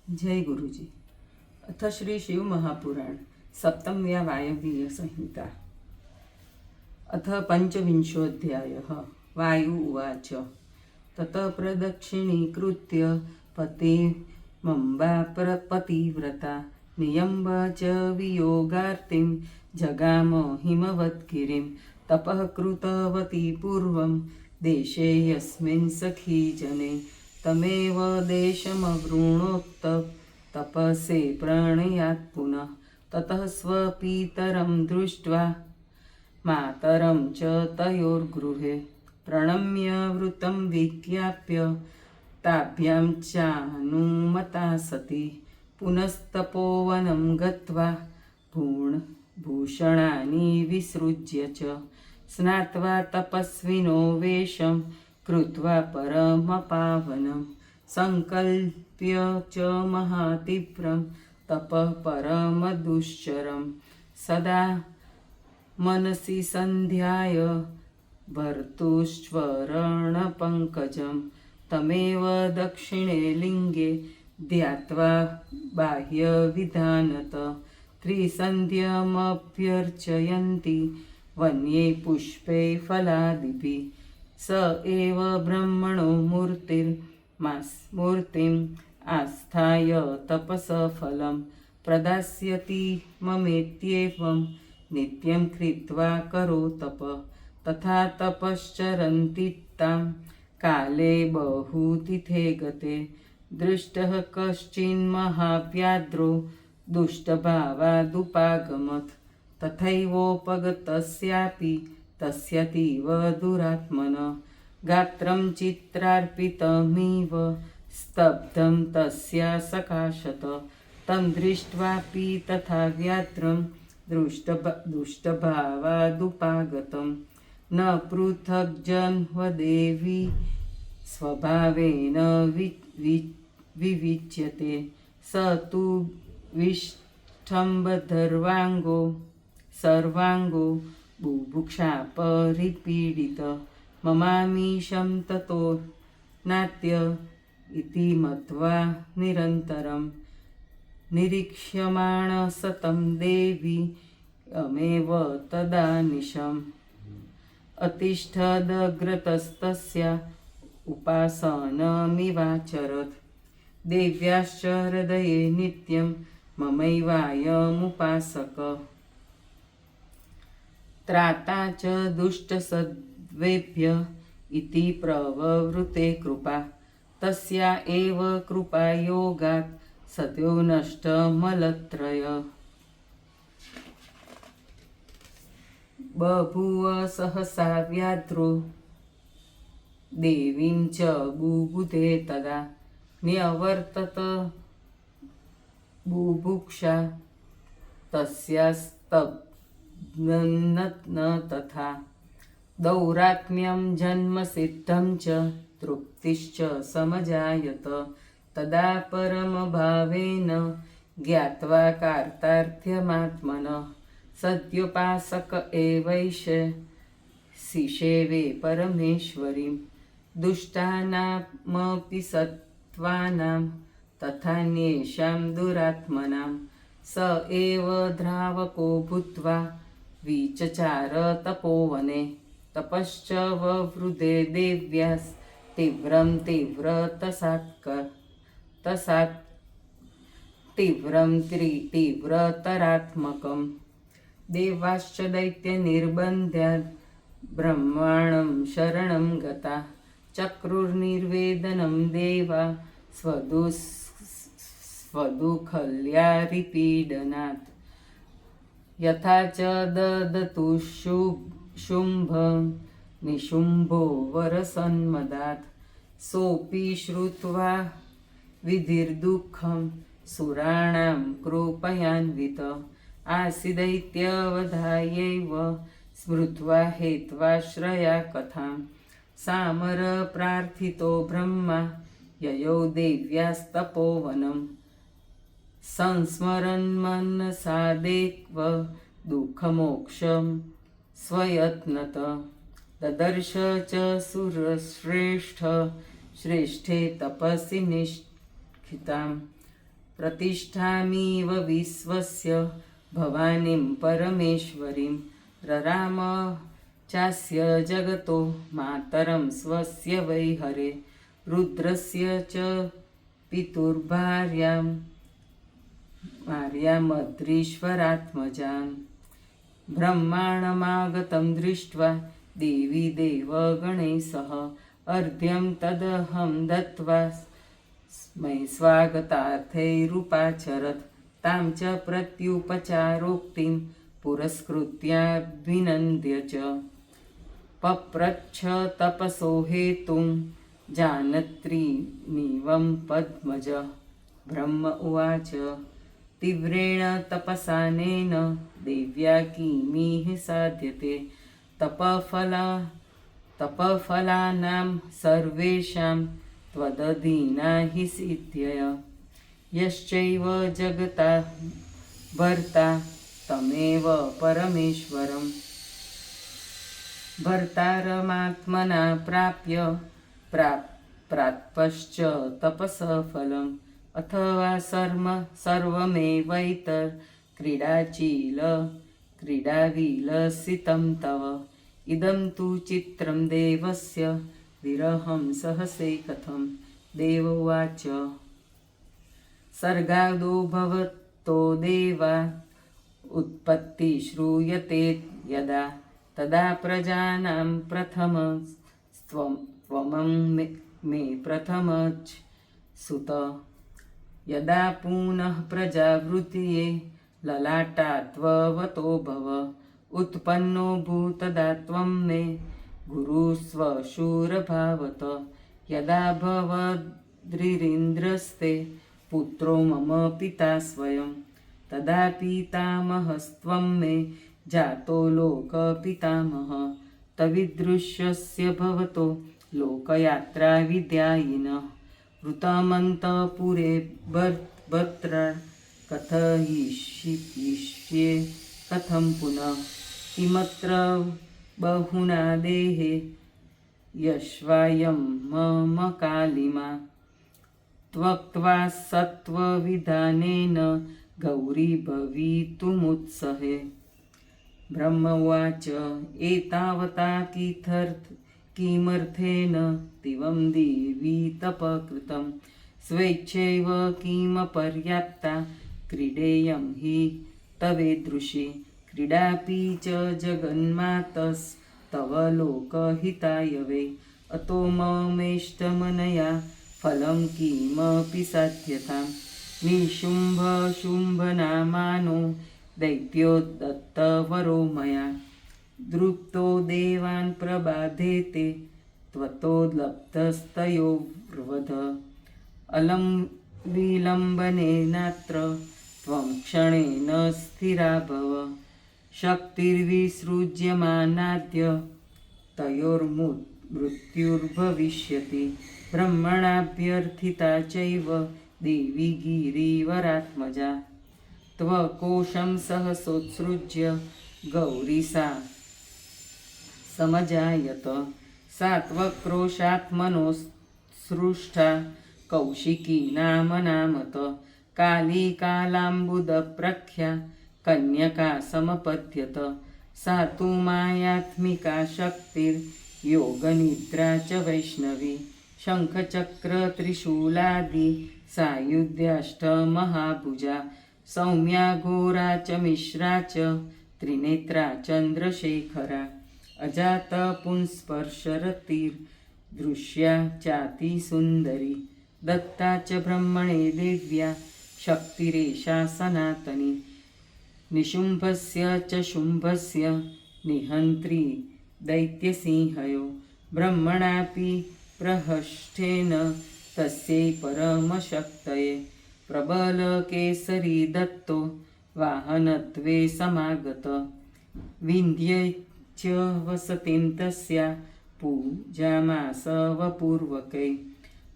जय गुरुजी। अथ श्री शिव महापुराण सप्तम्या वायव्य संहिता। अथ पंचविंशोऽध्यायः। वायु उवाच। ततः प्रदक्षिणीकृत्य पतिव्रता नियम्ब च वियोगार्तिं जगाम हिमवद्गिरिं तपः कृतवती पूर्वं देशे यस्मिन् सखी जने तमेव देशमवृणोत्त तपसे प्रणयात् पुनः ततः स्वपितरं दृष्ट्वा मातरं च तयोर्गृहे प्रणम्य वृतं विज्ञाप्य ताभ्यां चानुमता सती पुनस्तपोवनं गत्वा भूषणानि विसृज्य च स्नात्वा तपस्विनो वेषं कृत्वा परमपावनं संकल्प्य च महातीव्रं तपः परमदुश्चरं सदा मनसि सन्ध्याय भर्तुश्चरणपङ्कजं तमेव दक्षिणे लिङ्गे ध्यात्वा बाह्यविधानत त्रिसन्ध्यमभ्यर्चयन्ति वन्ये पुष्पे फलादिभिः स एव ब्रह्मणो मूर्तिम् आस्थाय तपसफलं प्रदास्यति ममेत्येवं नित्यं कृत्वा करो तप तथा तपश्चरन्ति तां काले बहुतिथे गते दृष्टः कश्चिन्महाव्याद्रो दुष्टभावादुपागमत् तथैवोपगतस्यापि तस्यतीव दुरात्मनः गात्रं चित्रार्पितमिव स्तब्धं तस्या सकाशत तं दृष्ट्वापि तथा व्याघ्रं दुष्टभावादुपागतं न पृथग्जन्मदेवी स्वभावेन विविच्यते स तु विष्ठम्बधर्वाङ्गो सर्वाङ्गो बुभुक्षा परिपीडित ममामीशं ततो नाट्य इति मत्वा निरन्तरं निरीक्ष्यमाण सतं देवी अमेव तदानिशम् अतिष्ठदग्रतस्तस्य उपासनमिवाचरत् देव्याश्च हृदये नित्यं ममैवायमुपासक त्राता च दुष्टसद्वेभ्य इति प्रववृते कृपा तस्या एव कृपायोगात् सत्यो नष्टमलत्रय बभूव सहसा व्याघ्रो देवीं च बुबुधे तदा न्यवर्तत बुभुक्षा तस्यास्तब्धं तथा दौरात्म्यं जन्मसिद्धं च तृप्तिश्च समजायत तदा परमभावेन ज्ञात्वा कार्तार्थ्यमात्मनः सत्योपासक एवैष सिषेवे परमेश्वरीं दुष्टानामपि सत्त्वानां तथान्येषां दुरात्मनां स एव द्रावको भूत्वा विचचार तपोवने तपश्च ववृधे देव्यास्तीव्रं तीव्रतरात्मकं देवाश्च दैत्यनिर्बन्ध्यात् ब्रह्माणं शरणं गता चक्रुर्निर्वेदनं देवा स्वदुःखल्यारिपीडनात् यथा च ददतु शुम्भं निशुम्भो वरसन्मदात् सोऽपि श्रुत्वा विधिर्दुःखं सुराणां कृपयान्वित आसीदैत्यवधायैव स्मृत्वा हेत्वाश्रया कथां सामरप्रार्थितो ब्रह्मा ययौ देव्यास्तपोवनं संस्मरन्मनसादेव दुःखमोक्षं स्वयत्नत ददर्श च सुरश्रेष्ठ श्रेष्ठे तपसि निष्ठितां प्रतिष्ठामीव विश्वस्य भवानीं परमेश्वरीं रराम चास्य जगतो मातरं स्वस्य वै हरे रुद्रस्य च भार्यामद्रीश्वरात्मजान् ब्रह्माणमागतं दृष्ट्वा देवी देवगणैः सह अर्घ्यं तदहं दत्त्वा मै स्वागतार्थैरुपाचरत् तां च प्रत्युपचारोक्तिं पुरस्कृत्याभिनन्द्य च पप्रच्छ तपसो हेतुं जानत्रीनिवं पद्मज ब्रह्म उवाच तीव्रेण तपसानेन देव्या किमिह साध्यते तपफलानां सर्वेषां त्वदधीना हि सिद्ध्यय यश्चैव जगता भर्ता तमेव परमेश्वरं भर्तारमात्मना प्राप्य प्राप्तश्च तपसः फलम् अथवा क्रीडाविलसितं तव इदं तु चित्रं देवस्य विरहं सहसे कथं देव उवाच सर्गादो भवतो देवा उत्पत्ति श्रूयते यदा तदा प्रजानां प्रथमस्त्वं मे प्रथमच सुत यदा पुनः प्रजावृत्तिये ललाटात्ववतो भव उत्पन्नो भूतदा त्वं मे गुरुस्व शूरभावत यदा भवद्रिन्द्रस्ते पुत्रो मम पिता स्वयं तदा पितामहस्त्वं मे जातो लोकपितामह तविदृश्यस्य भवतो लोकयात्रा विद्यायिनः वृत्तमन्तपुरे भर्त्र कथयिष्ये कथं पुनः किमत्र बहुना देहे यश्वायं मम कालिमा त्वक्त्वा सत्त्वविधानेन गौरी भवितुमुत्सहे ब्रह्म उवाच एतावता किमर्थेन दिवं देवी तपकृतं स्वेच्छैव किमपर्याप्ता क्रीडेयं हि तवेदृशि क्रीडापि च जगन्मातस्तव लोकहिताय वै अतो ममेष्टमनया फलं किमपि साध्यतां निशुम्भशुम्भनामानो दैत्यो दत्तवरो मया दृप्तो देवान् प्रबाधेते त्वतो लब्धस्तयोर्वध अलं विलम्बनेनात्र त्वं क्षणेन स्थिरा भव शक्तिर्विसृज्यमानाद्य तयोर्मृत्युर्भविष्यति ब्रह्मणाभ्यर्थिता चैव देवी गिरिवरात्मजा त्वकोशं सहसोत्सृज्य गौरी सा समजायत सा त्वक्रोशात्मनोत्सृष्टा कौशिकी नाम नामत काली कालाम्बुदप्रख्या कन्यका समपद्यत सा तु मायात्मिका शक्तिर्योगनिद्रा च वैष्णवी शङ्खचक्रत्रिशूलादि सायुध्याष्टमहाभुजा सौम्या घोरा च मिश्रा च त्रिनेत्रा चन्द्रशेखरा अजातपुंस्पर्शरतिर्दृश्या चातिसुन्दरी दत्ता च ब्रह्मणे देव्या शक्तिरेषा सनातनी निशुम्भस्य च शुम्भस्य निहन्त्री दैत्यसिंहयो ब्रह्मणापि प्रहष्टेन तस्यै परमशक्तये प्रबलकेसरी दत्तो वाहनत्वे समागत विन्ध्ये च वसतिं तस्या पूजामासवपूर्वकै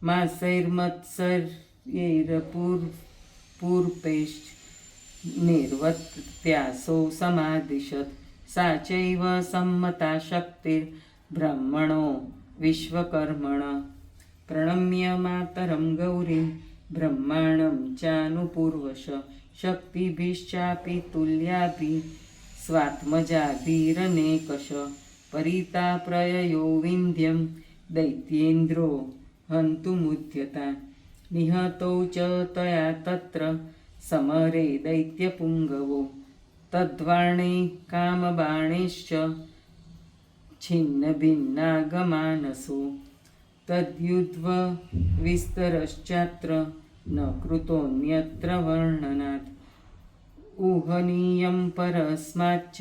मासैर्मत्सर्यैरपूर्पेश्च निर्वत्यासौ समादिशत् सा चैव सम्मता शक्तिर्ब्रह्मणो विश्वकर्मण प्रणम्य मातरं गौरीं ब्रह्माणं चानुपूर्वश शक्तिभिश्चापि तुल्याभिः स्वात्मजाभिरनेकश परिताप्रययो विन्ध्यं दैत्येन्द्रो हन्तुमुद्यता निहतौ च तया तत्र समरे दैत्यपुङ्गवो तद्वाणे कामबाणैश्च छिन्नभिन्नागमानसो तद्युद्वविस्तरश्चात्र न कृतोऽन्यत्र वर्णनात् ऊहनीयं परस्माच्च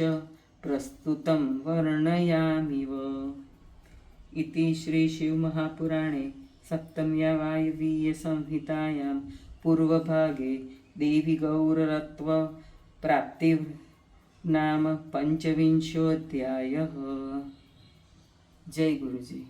प्रस्तुतं वर्णयामिव। इति श्रीशिवमहापुराणे सप्तम्या वायवीयसंहितायां पूर्वभागे देवीगौरत्वप्राप्तिर्नाम 25 अध्यायः। जय गुरुजी।